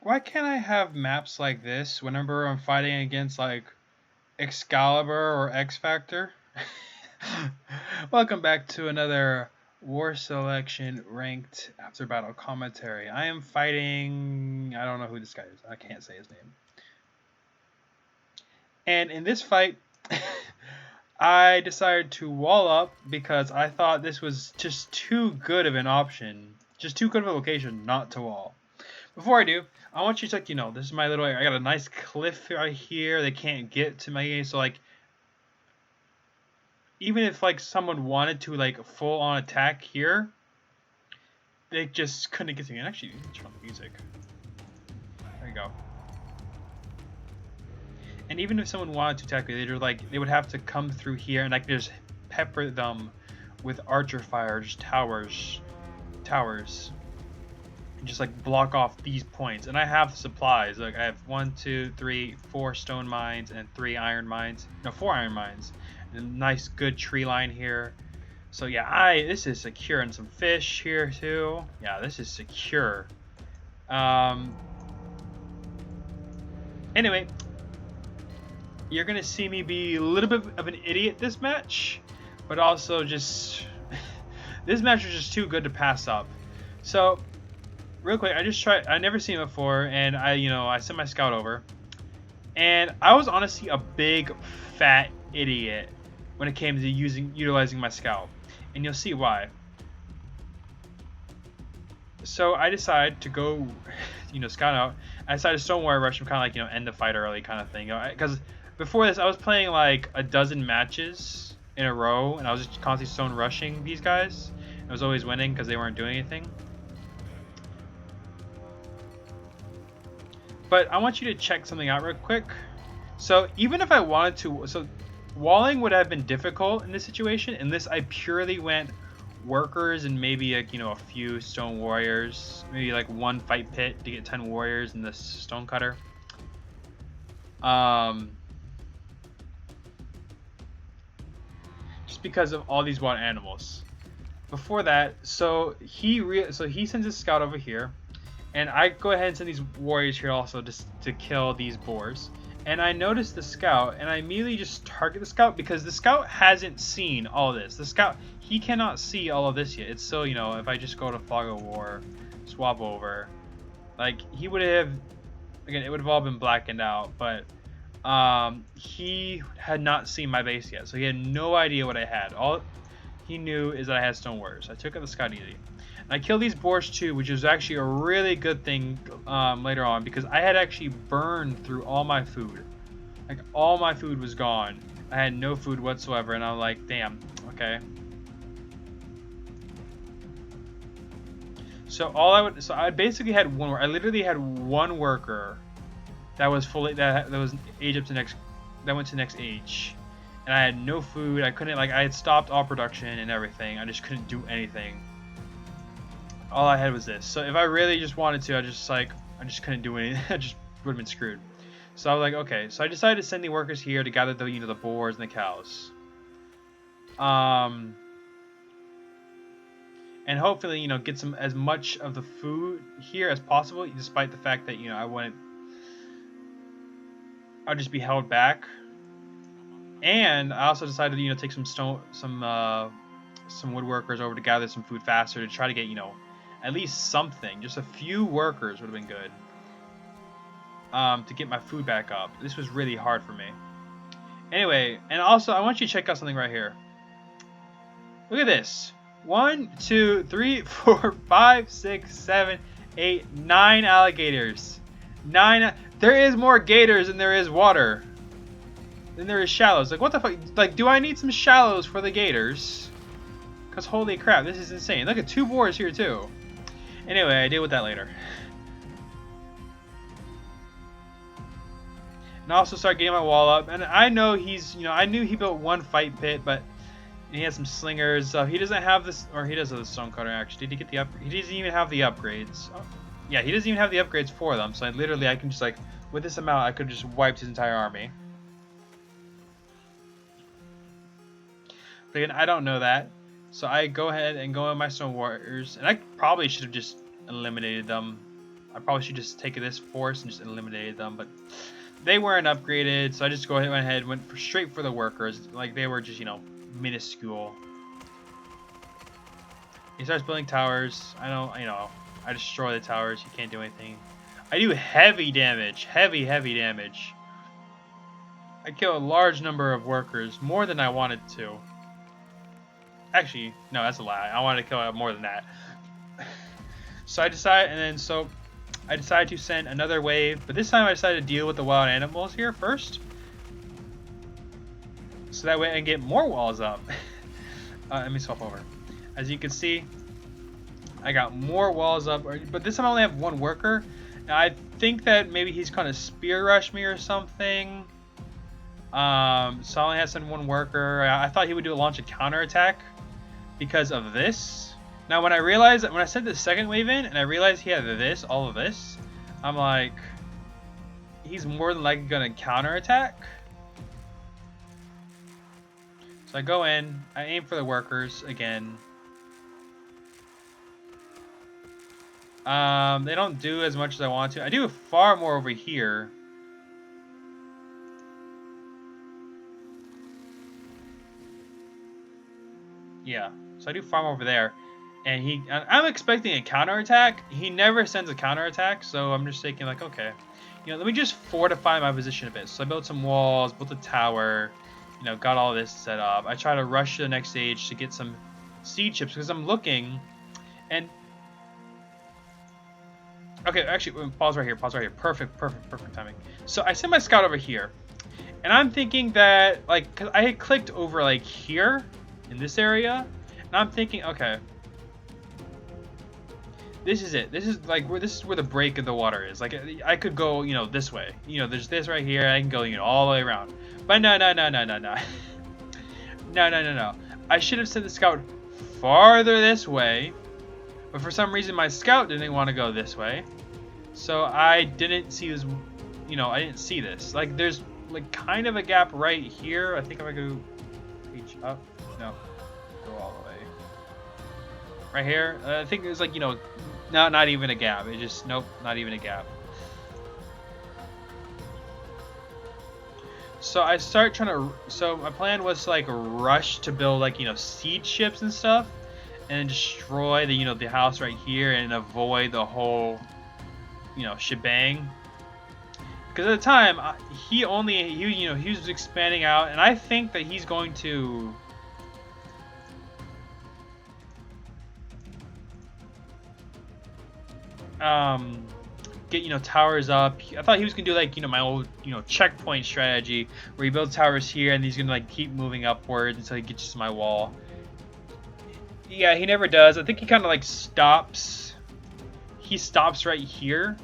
Why can't I have maps like this whenever I'm fighting against like Excalibur or X Factor? Welcome back to another War Selection Ranked After Battle Commentary. I am fighting... I don't know who this guy is. I can't say his name. And in this fight, I decided to wall up because I thought this was just too good of an option. Just too good of a location not to wall. Before I do, I want you to check, this is my little, I got a nice cliff right here. They can't get to my game. So, like, even if, like, someone wanted to, like, full-on attack here, they just couldn't get to me. And actually, you can turn on the music. There you go. And even if someone wanted to attack me, they would have to come through here, and I could just pepper them with archer fire, just towers. Just like block off these points, and I have the supplies. Like I have 1, 2, 3, 4 stone mines and 3 iron mines. No, 4 iron mines. And a nice good tree line here. So yeah, this is secure, and some fish here too. Yeah, this is secure. Anyway, you're gonna see me be a little bit of an idiot this match, but also just this match was just too good to pass up. So real quick, I never seen it before, and I sent my scout over, and I was honestly a big fat idiot when it came to utilizing my scout, and you'll see why. So I decided to go, scout out. I decided to stone warrior rush and kind of like end the fight early kind of thing, because before this I was playing like a dozen matches in a row, and I was just constantly stone rushing these guys. I was always winning because they weren't doing anything. But I want you to check something out real quick. So even if I wanted to, so walling would have been difficult in this situation. In this, I purely went workers and maybe like a few stone warriors, maybe like 1 fight pit to get 10 warriors in the stone cutter. Just because of all these wild animals. Before that, so he sends his scout over here. And I go ahead and send these warriors here also just to kill these boars. And I notice the scout, and I immediately just target the scout because the scout hasn't seen all this. The scout, he cannot see all of this yet. It's still, if I just go to Fog of War, swap over, like he would have, again, it would have all been blackened out, but he had not seen my base yet, so he had no idea what I had. All he knew is that I had stone warriors. I took out the scout easy. I killed these boars too, which is actually a really good thing later on because I had actually burned through all my food. Like all my food was gone. I had no food whatsoever, and I'm like, damn, okay. So I basically had I literally had 1 worker that was that was age up to next, that went to next age, and I had no food. I couldn't I had stopped all production and everything. I just couldn't do anything. All I had was this. So if I really just wanted to, I just couldn't do anything. I just would have been screwed. So I was like, okay. So I decided to send the workers here to gather the the boars and the cows. And hopefully get as much of the food here as possible, despite the fact that I'll just be held back. And I also decided to take some woodworkers over to gather some food faster to try to get at least something. Just a few workers would have been good to get my food back up. This was really hard for me. Anyway, and also I want you to check out something right here. Look at this. 1, 2, 3, 4, 5, 6, 7, 8, 9 alligators. 9. There is more gators than there is water. Then there is shallows. Like what the fuck? Like, do I need some shallows for the gators? Because holy crap, this is insane. Look at 2 boars here too. Anyway, I deal with that later. And I also start getting my wall up. And I know I knew he built 1 fight pit, but he has some slingers. So he doesn't have this, or he does have the stone cutter actually. Did he get the upgrade? He doesn't even have the upgrades. Oh, yeah, he doesn't even have the upgrades for them. So I can just with this amount, I could just wipe his entire army. But again, I don't know that. So I go ahead and go in my stone warriors, and I probably should have just eliminated them. I probably should just take this force and just eliminated them, but they weren't upgraded, so I just went ahead and went straight for the workers. Like, they were just, you know, minuscule. He starts building towers. I don't, you know, I destroy the towers. He can't do anything. I do heavy damage. Heavy damage. I kill a large number of workers, more than I wanted to. Actually, no, that's a lie. I wanted to kill more than that. So I decided, I decided to send another wave, but this time I decided to deal with the wild animals here first. So that way I can get more walls up. Let me swap over. As you can see, I got more walls up, but this time I only have one worker. Now I think that maybe he's kind of spear rushed me or something. So I only have to send one worker. I thought he would launch a counterattack because of this. Now when I sent the second wave in and I realized he had this, all of this, I'm like, he's more than likely gonna counterattack. So I go in, I aim for the workers again. They don't do as much as I want to. I do far more over here. Yeah, so I do farm over there, and I'm expecting a counterattack. He never sends a counterattack, so I'm just thinking like, okay, you know, let me just fortify my position a bit. So I built some walls, built a tower, you know, got all this set up. I try to rush to the next stage to get some seed chips because I'm looking, and okay, actually, pause right here, perfect timing. So I sent my scout over here, and I'm thinking that, like, cause I had clicked over like here, in this area, and I'm thinking, okay, this is it. This is where the break of the water is. Like, I could go, you know, this way. You know, there's this right here. I can go, you know, all the way around. But no. No. I should have sent the scout farther this way, but for some reason my scout didn't want to go this way, so I didn't see this. You know, I didn't see this. Like, there's like kind of a gap right here. I think if I go reach up. No, go all the way. Right here, I think there's like, you know, not even a gap. It just, nope, not even a gap. So I start trying to, so my plan was to like rush to build like, you know, seed ships and stuff, and destroy the, you know, the house right here and avoid the whole, you know, shebang. Because at the time, he was expanding out, and I think that he's going to get, you know, towers up. I thought he was gonna do like, you know, my old, you know, checkpoint strategy where he builds towers here and he's gonna like keep moving upwards until he gets to my wall. Yeah, he never does. I think he kind of like stops. He stops right here,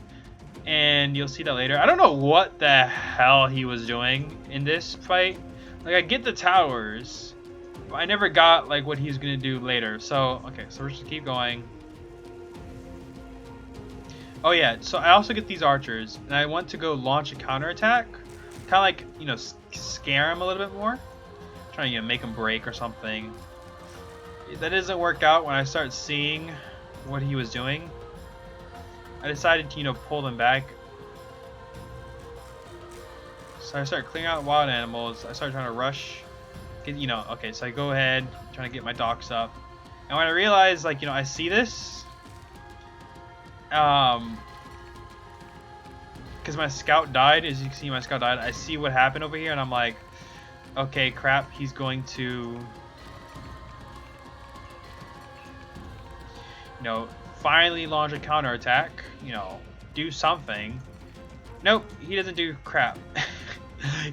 and you'll see that later. I don't know what the hell he was doing in this fight. Like, I get the towers, but I never got like what he's gonna do later. So okay, so we're just gonna keep going. Oh yeah, so I also get these archers, and I want to go launch a counterattack. Kind of like, you know, scare him a little bit more. Trying to, you know, make him break or something. That doesn't work out when I start seeing what he was doing. I decided to, you know, pull them back. So I start clearing out wild animals. I start trying to rush. Get, you know, okay, so I go ahead, trying to get my docks up. And when I realize, like, you know, I see this, because my scout died, as you can see, my scout died. I see what happened over here, and I'm like, okay, crap, he's going to, you know, finally launch a counterattack, you know, do something. Nope, he doesn't do crap.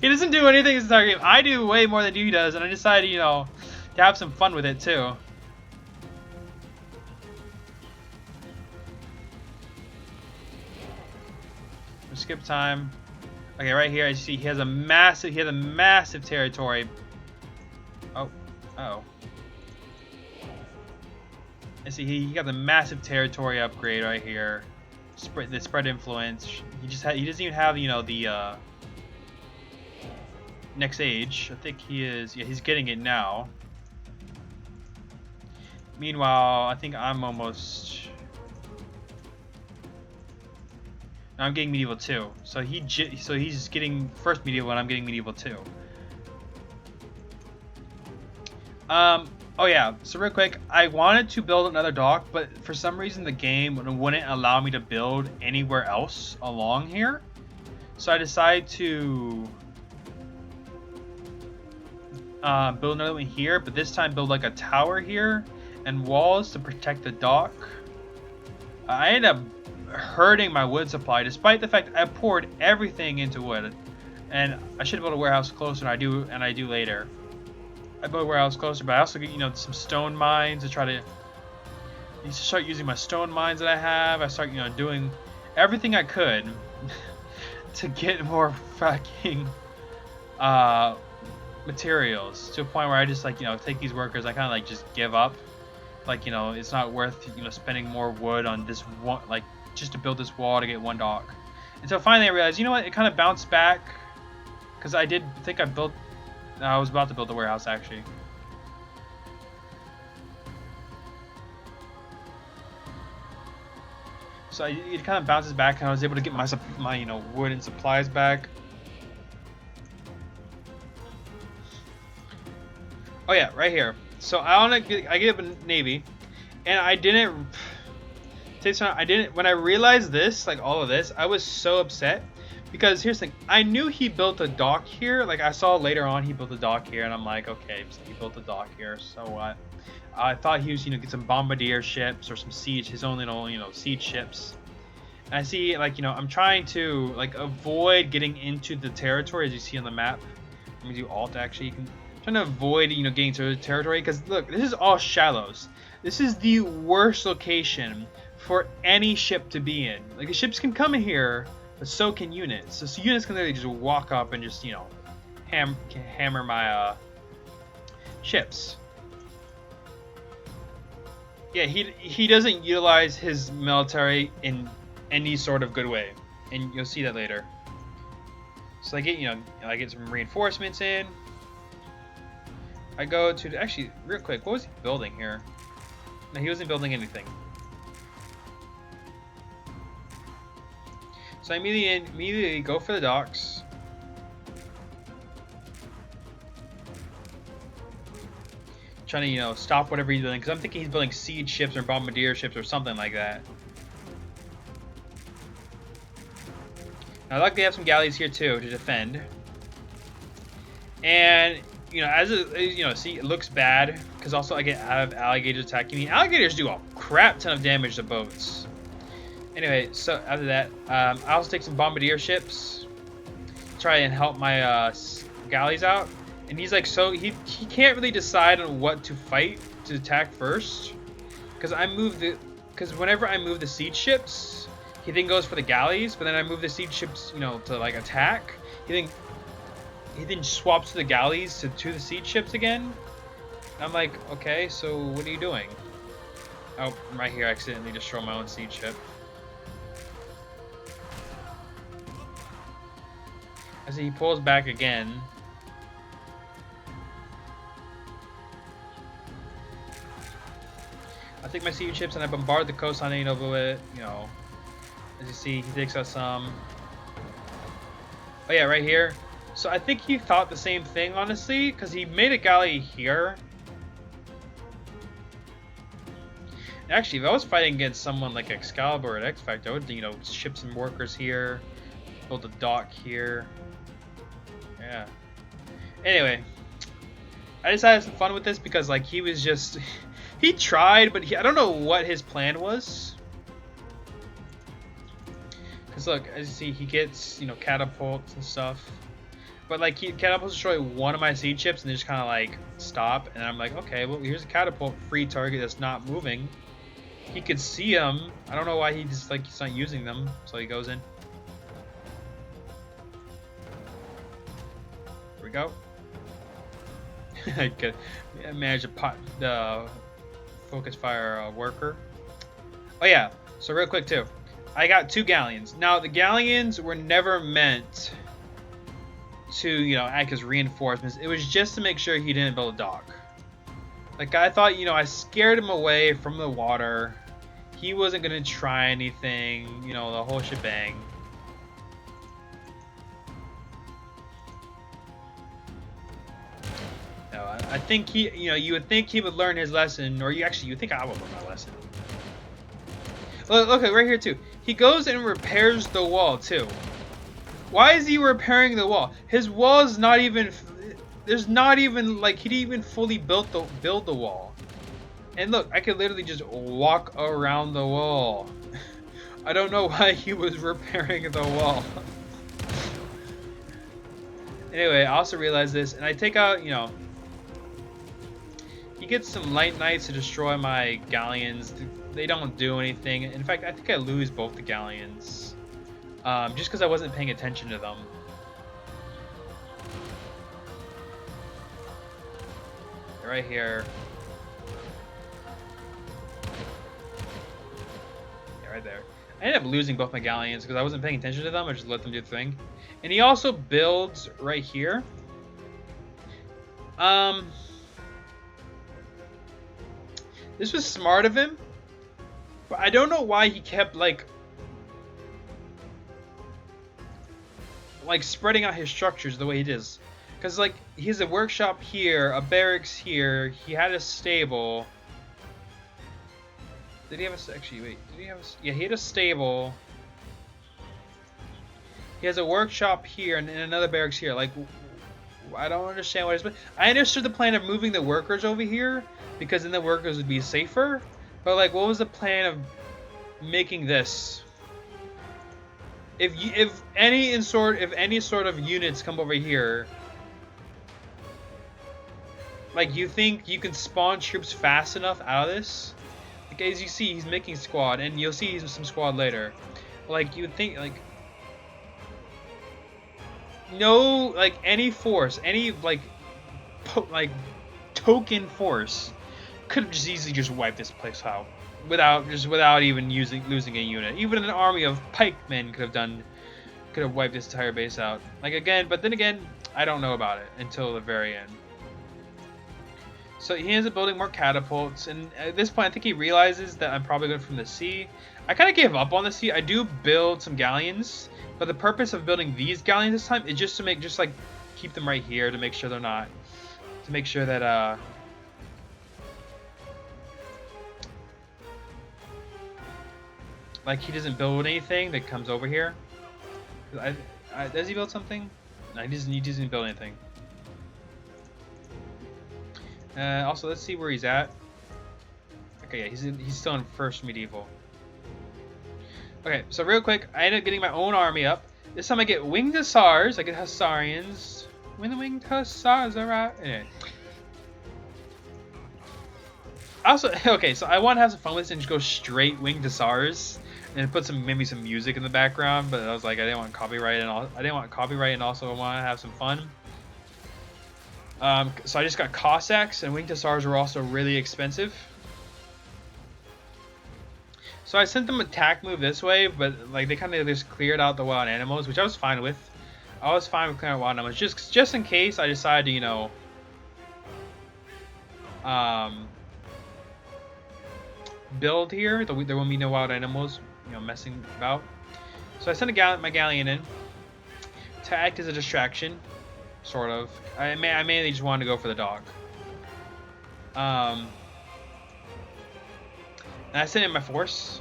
He doesn't do anything this entire game. I do way more than he does, and I decided, you know, to have some fun with it too. Skip time. Okay, right here I see he has a massive territory. Oh. I see he got the massive territory upgrade right here. Spread influence. He doesn't even have, you know, the next age. I think he is, yeah, he's getting it now. Meanwhile, I think I'm almost, I'm getting medieval 2. So he's getting first medieval and I'm getting medieval 2. Oh yeah, so real quick, I wanted to build another dock, but for some reason the game wouldn't allow me to build anywhere else along here. So I decided to build another one here, but this time build like a tower here and walls to protect the dock. I ended up hurting my wood supply, despite the fact I poured everything into wood. And I should have built a warehouse closer, and I do later. I built a warehouse closer, but I also get, you know, some stone mines to try to start using my stone mines that I have. I start, you know, doing everything I could to get more fucking materials, to a point where I just, like, you know, take these workers, I kind of like just give up. Like, you know, it's not worth, you know, spending more wood on this one, like, just to build this wall to get one dock. And so finally I realized, you know what, it kind of bounced back, because I did think I was about to build a warehouse, actually. So it kind of bounces back, and I was able to get my you know, wood and supplies back. Oh yeah, right here. So I get up a navy, and I didn't. When I realized this, like all of this, I was so upset. Because here's the thing, I knew he built a dock here. Like, I saw later on he built a dock here, and I'm like, okay, so he built a dock here, so what? I thought he was, you know, get some bombardier ships or some his own little, you know, siege ships. And I see, like, you know, I'm trying to, like, avoid getting into the territory, as you see on the map. Let me do Alt, actually. I'm trying to avoid, you know, getting to the territory, because, look, this is all shallows. This is the worst location for any ship to be in. Like, the ships can come in here, but so can units. So units can literally just walk up and just, you know, hammer my ships. Yeah, he doesn't utilize his military in any sort of good way, and you'll see that later. So I get some reinforcements in. I go to actually real quick. What was he building here? No, he wasn't building anything. So I immediately go for the docks. Trying to, you know, stop whatever he's building, because I'm thinking he's building siege ships or bombardier ships or something like that. Now, luckily, I have some galleys here too to defend. And, you know, see, it looks bad because also I have alligators attacking me. Alligators do a crap ton of damage to boats. Anyway, so after that, I also take some bombardier ships, try and help my galleys out. And he's like, so he can't really decide on what to fight to attack first, because whenever I move the siege ships, he then goes for the galleys, but then I move the siege ships, you know, to like attack. He then swaps to the galleys to the siege ships again. And I'm like, okay, so what are you doing? Oh, right here, I accidentally destroy my own siege ship. As he pulls back again. I take my siege ships and I bombard the coastline over it, you know. As you see, he takes out some. Oh yeah, right here. So I think he thought the same thing, honestly, because he made a galley here. Actually, if I was fighting against someone like Excalibur or X Factor, I would, you know, ship some workers here, build a dock here. Yeah. Anyway, I just had some fun with this because, like, he was just... he tried, but I don't know what his plan was. Because, look, as you see, he gets, you know, catapults and stuff. But, like, catapults destroy one of my siege ships and they just kind of, like, stop. And I'm like, okay, well, here's a catapult free target that's not moving. He could see them. I don't know why he's not using them. So he goes in. Here we go. I could manage the focus fire worker. Oh yeah, so real quick too. I got 2 galleons. Now the galleons were never meant to, you know, act as reinforcements. It was just to make sure he didn't build a dock. Like, I thought, you know, I scared him away from the water. He wasn't gonna try anything, you know, the whole shebang. I think he, you would think he would learn his lesson, or you would think I would learn my lesson. Look, right here too. He goes and repairs the wall too. Why is he repairing the wall? His wall is not even. There's not even like he didn't even fully build the wall. And look, I could literally just walk around the wall. I don't know why he was repairing the wall. Anyway, I also realized this, and I take out, he gets some light knights to destroy my galleons. They don't do anything. In fact, I think I lose both the galleons. Just because I wasn't paying attention to them. They're right here. Yeah, right there. I ended up losing both my galleons because I wasn't paying attention to them. I just let them do the thing. And he also builds right here. This was smart of him. But I don't know why he kept like spreading out his structures the way he does. Because like he has a workshop here, a barracks here, he had a stable. Did he have a actually wait, did he have a, yeah, he had a stable. He has a workshop here and another barracks here. Like, I don't understand what it is. But I understood the plan of moving the workers over here because then the workers would be safer. But like, what was the plan of making this? If any sort of units come over here, like, you think you can spawn troops fast enough out of this? Like, as you see, he's making squad, and you'll see some squad later. Like, you would think like. No, like any force, any like token force could have just easily just wiped this place out without even losing a unit. Even an army of pikemen could have wiped this entire base out. But then again, I don't know about it until the very end. So he ends up building more catapults, and at this point, I think he realizes that I'm probably going from the sea. I kind of gave up on the sea. I do build some galleons. But the purpose of building these galleons this time is just to keep them right here to make sure they're not, to make sure that like he doesn't build anything that comes over here. Does he build something? No, he doesn't build anything. Also, let's see where he's at. Okay, yeah, he's still in first medieval. Okay, so real quick, I ended up getting my own army up. This time I get Winged Hussars. I get Hussarians. When the Winged Hussars are out. Anyway. Also, okay, so I want to have some fun with this and just go straight Winged Hussars and put maybe some music in the background. But I was like, I didn't want copyright and also I want to have some fun. So I just got Cossacks, and Winged Hussars were also really expensive. So I sent them attack move this way, but like they kind of just cleared out the wild animals, which I was fine with. I was fine with clearing out wild animals, just in case I decided to, build here. There won't be no wild animals, messing about. So I sent my galleon in to act as a distraction, sort of. I mainly just wanted to go for the dog. And I send in my force.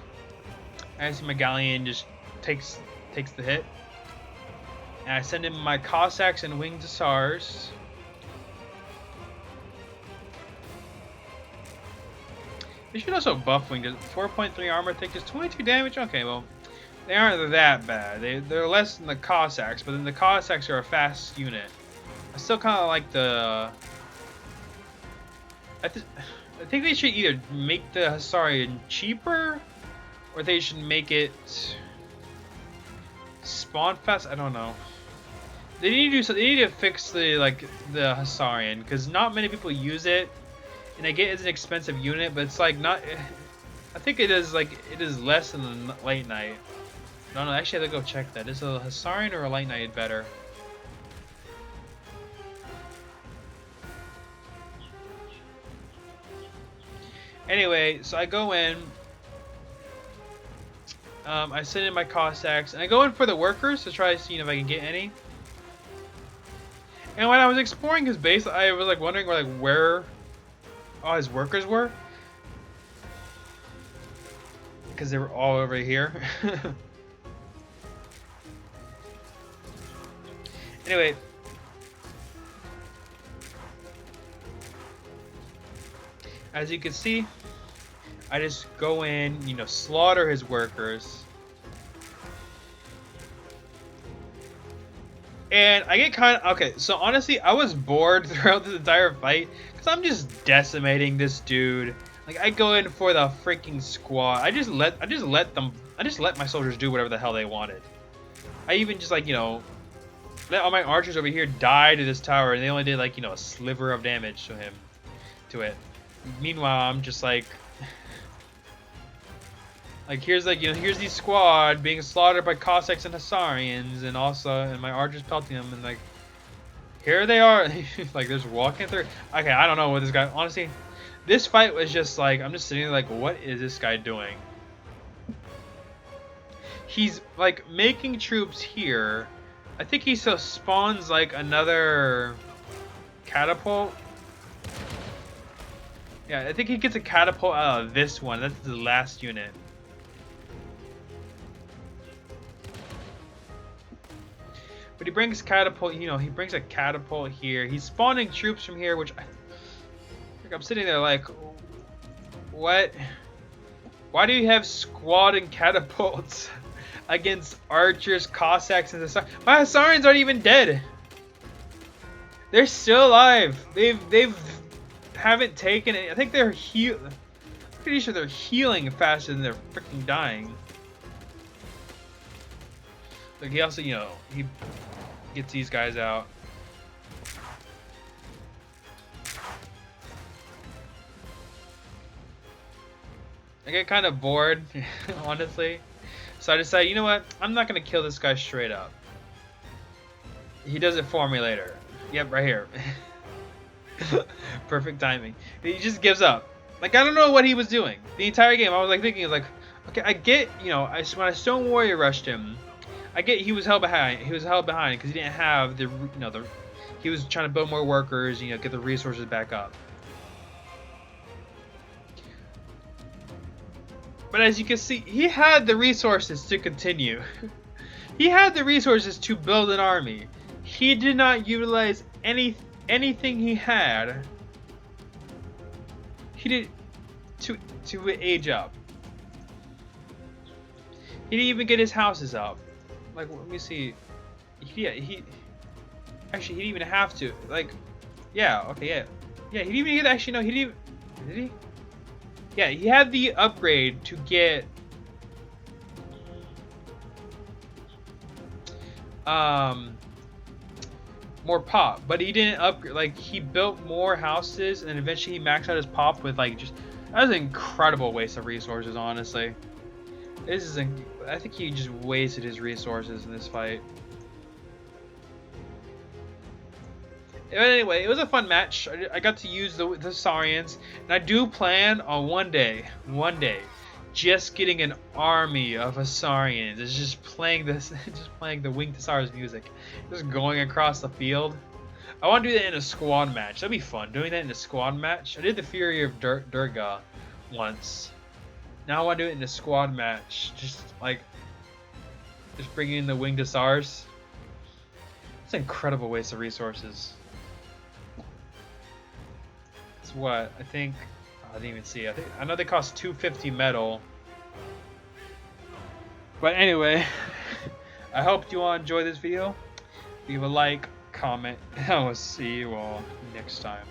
I see my galleon just takes the hit. And I send in my Cossacks and Winged Hussars. They should also buff Winged. 4.3 armor thickness, 22 damage. Okay, well, they aren't that bad. They're less than the Cossacks, but then the Cossacks are a fast unit. I still kind of like the. I think they should either make the Hussarian cheaper, or they should make it spawn fast. I don't know. They need to do something. They need to fix the Hussarian, because not many people use it, and I get it's an expensive unit, but it's like not. I think it is less than the Light Knight. No, actually I have to go check that. Is a Hussarian or a Light Knight better? Anyway, so I go in. I send in my Cossacks, and I go in for the workers to try to see if I can get any. And when I was exploring his base, I was like wondering where all his workers were, because they were all over here. Anyway, as you can see, I just go in, you know, slaughter his workers. And I get kind of, okay, so honestly, I was bored throughout this entire fight, because I'm just decimating this dude. Like, I go in for the freaking squad. I just let my soldiers do whatever the hell they wanted. I even just, like, you know, let all my archers over here die to this tower, and they only did, like, you know, a sliver of damage to it. Meanwhile, I'm just like here's like, you know, here's the squad being slaughtered by Cossacks and Hussarians, and my archers pelting them, and like, here they are, like, they're just walking through. Okay, I don't know what this guy. Honestly, this fight was just like, I'm just sitting there like, what is this guy doing? He's like making troops here. I think he still spawns like another catapult. Yeah, I think he gets a catapult out of this one. That's the last unit. But he brings catapult, you know, he brings a catapult here. He's spawning troops from here, which I'm sitting there like, what? Why do you have squad and catapults against archers, Cossacks, and Hussarians? My Hussarians aren't even dead. They're still alive. They've haven't taken it. I think they're I'm pretty sure they're healing faster than they're freaking dying. Like, he also, you know, he gets these guys out. I get kind of bored, honestly. So I decided, you know what? I'm not going to kill this guy straight up. He does it for me later. Yep, right here. Perfect timing. He just gives up. Like, I don't know what he was doing. The entire game, I was like thinking, like, okay, I get, you know, when I Stone Warrior rushed him, I get he was held behind. He was held behind because he didn't have the, you know, he was trying to build more workers, you know, get the resources back up. But as you can see, he had the resources to continue. He had the resources to build an army. He did not utilize anything he had. He did to age up. He didn't even get his houses up. Like, let me see. Yeah, actually, he didn't even have to. Like, yeah, okay, yeah. Yeah, he didn't even get, actually, no, he didn't, did he? Yeah, he had the upgrade to get more pop, but he didn't upgrade. Like, he built more houses, and eventually he maxed out his pop with, like, just, that was an incredible waste of resources, honestly. This is, I think he just wasted his resources in this fight. But anyway, it was a fun match. I got to use the Hussarians, and I do plan on one day, just getting an army of Hussarians. It's just playing this, just playing the Winged Hussars music, just going across the field. I want to do that in a squad match. That'd be fun, doing that in a squad match. I did the Fury of Durga once. Now I want to do it in a squad match. Just bringing in the Winged Hussars. It's an incredible waste of resources. It's what? I think... I didn't even see. I know they cost 250 metal. But anyway, I hope you all enjoy this video. Leave a like, comment, and I will see you all next time.